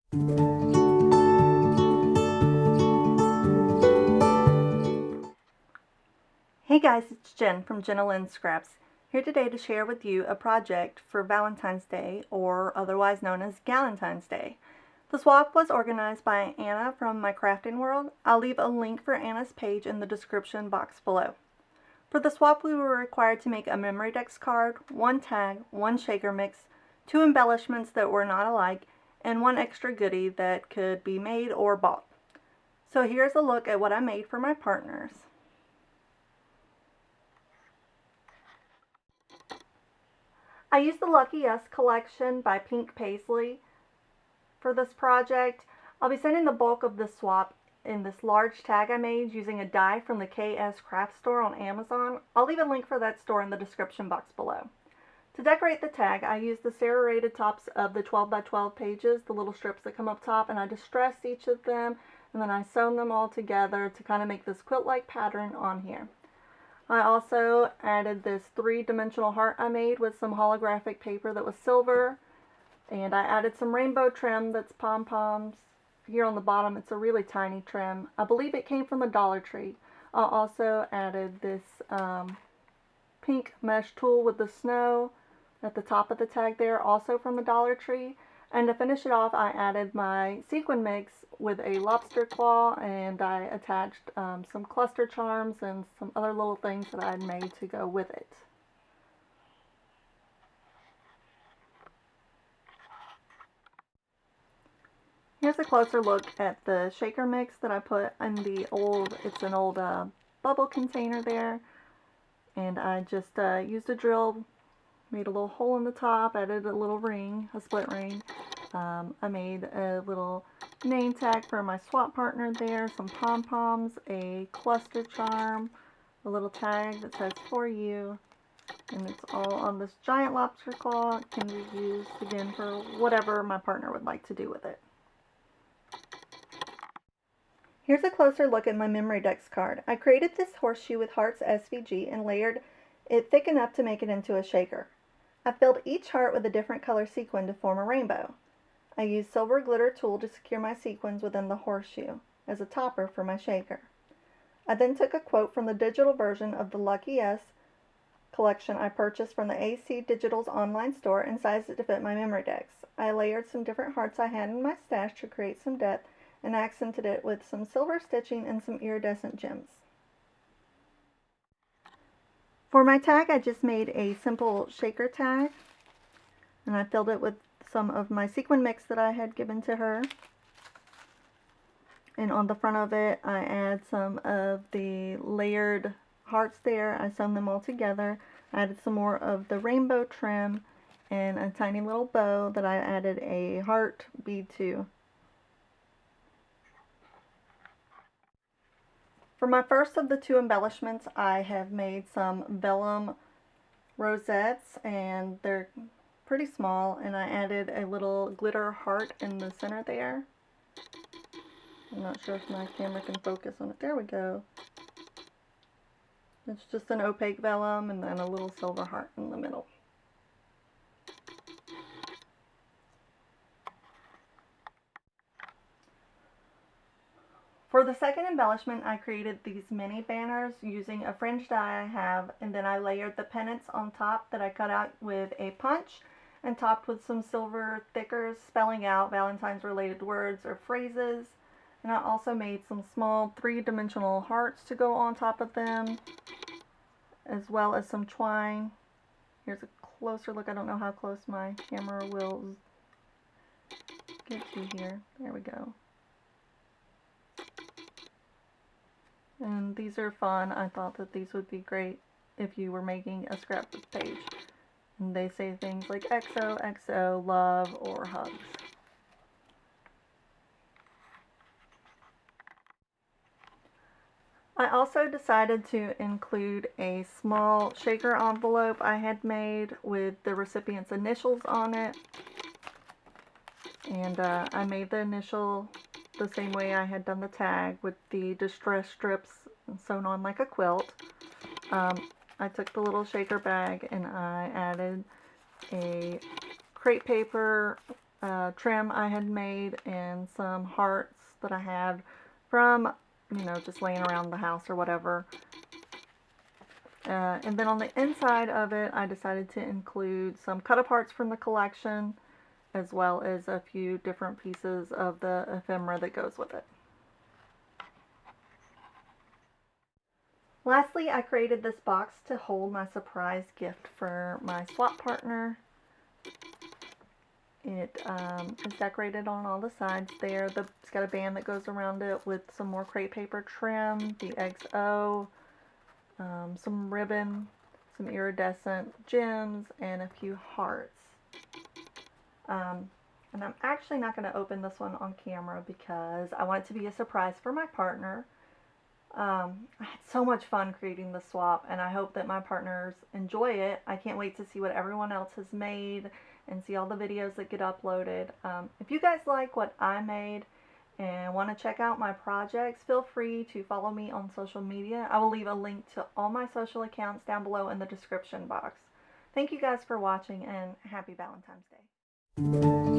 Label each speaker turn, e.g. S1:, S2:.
S1: Hey guys, it's Jen from JenaLynnScraps, here today to share with you a project for Valentine's Day, or otherwise known as Galentine's Day. The swap was organized by Anna from My Crafting World. I'll leave a link for Anna's page in the description box below. For the swap, we were required to make a memory-dex card, one tag, one shaker mix, two embellishments that were not alike, and one extra goodie that could be made or bought. So here's a look at what I made for my partners. I used the Lucky Us collection by Pink Paislee for this project. I'll be sending the bulk of this swap in this large tag I made using a die from the KS Craft Store on Amazon. I'll leave a link for that store in the description box below. To decorate the tag, I used the serrated tops of the 12 by 12 pages, the little strips that come up top, and I distressed each of them, and then I sewn them all together to kind of make this quilt-like pattern on here. I also added this three-dimensional heart I made with some holographic paper that was silver, and I added some rainbow trim that's pom-poms. Here on the bottom it's a really tiny trim. I believe it came from the Dollar Tree. I also added this pink mesh tulle with the snow at the top of the tag there, also from the Dollar Tree. And to finish it off, I added my sequin mix with a lobster claw, and I attached some cluster charms and some other little things that I had made to go with it. Here's a closer look at the shaker mix that I put in the it's an old bubble container there. And I just used a drill, made a little hole in the top, added a little ring, a split ring. I made a little name tag for my swap partner there, some pom-poms, a cluster charm, a little tag that says "For You," and it's all on this giant lobster claw. It can be used again for whatever my partner would like to do with it. Here's a closer look at my memory-dex card. I created this horseshoe with hearts SVG and layered it thick enough to make it into a shaker. I filled each heart with a different color sequin to form a rainbow. I used silver glitter tulle to secure my sequins within the horseshoe as a topper for my shaker. I then took a quote from the digital version of the Lucky Us collection I purchased from the AC Digital's online store and sized it to fit my memory-dex. I layered some different hearts I had in my stash to create some depth and accented it with some silver stitching and some iridescent gems. For my tag, I just made a simple shaker tag, and I filled it with some of my sequin mix that I had given to her. And on the front of it, I add some of the layered hearts there. I sewn them all together. I added some more of the rainbow trim and a tiny little bow that I added a heart bead to. For my first of the two embellishments, I have made some vellum rosettes, and they're pretty small, and I added a little glitter heart in the center there. I'm not sure if my camera can focus on it. There we go. It's just an opaque vellum and then a little silver heart in the middle. For the second embellishment, I created these mini banners using a fringe die I have, and then I layered the pennants on top that I cut out with a punch and topped with some silver thickers spelling out Valentine's related words or phrases. And I also made some small three-dimensional hearts to go on top of them, as well as some twine. Here's a closer look. I don't know how close my camera will get to here. There we go. And these are fun. I thought that these would be great if you were making a scrapbook page. And they say things like XOXO, love, or hugs. I also decided to include a small shaker envelope I had made with the recipient's initials on it. And I made the initial the same way I had done the tag, with the distress strips sewn on like a quilt. I took the little shaker bag and I added a crepe paper trim I had made and some hearts that I had from, just laying around the house or whatever. And then on the inside of it, I decided to include some cut-aparts from the collection, as well as a few different pieces of the ephemera that goes with it. Lastly, I created this box to hold my surprise gift for my swap partner. It is decorated on all the sides there. It's got a band that goes around it with some more crepe paper trim, the XO, some ribbon, some iridescent gems, and a few hearts. And I'm actually not going to open this one on camera because I want it to be a surprise for my partner. I had so much fun creating the swap, and I hope that my partners enjoy it. I can't wait to see what everyone else has made and see all the videos that get uploaded. If you guys like what I made and want to check out my projects, feel free to follow me on social media. I will leave a link to all my social accounts down below in the description box. Thank you guys for watching, and happy Valentine's Day.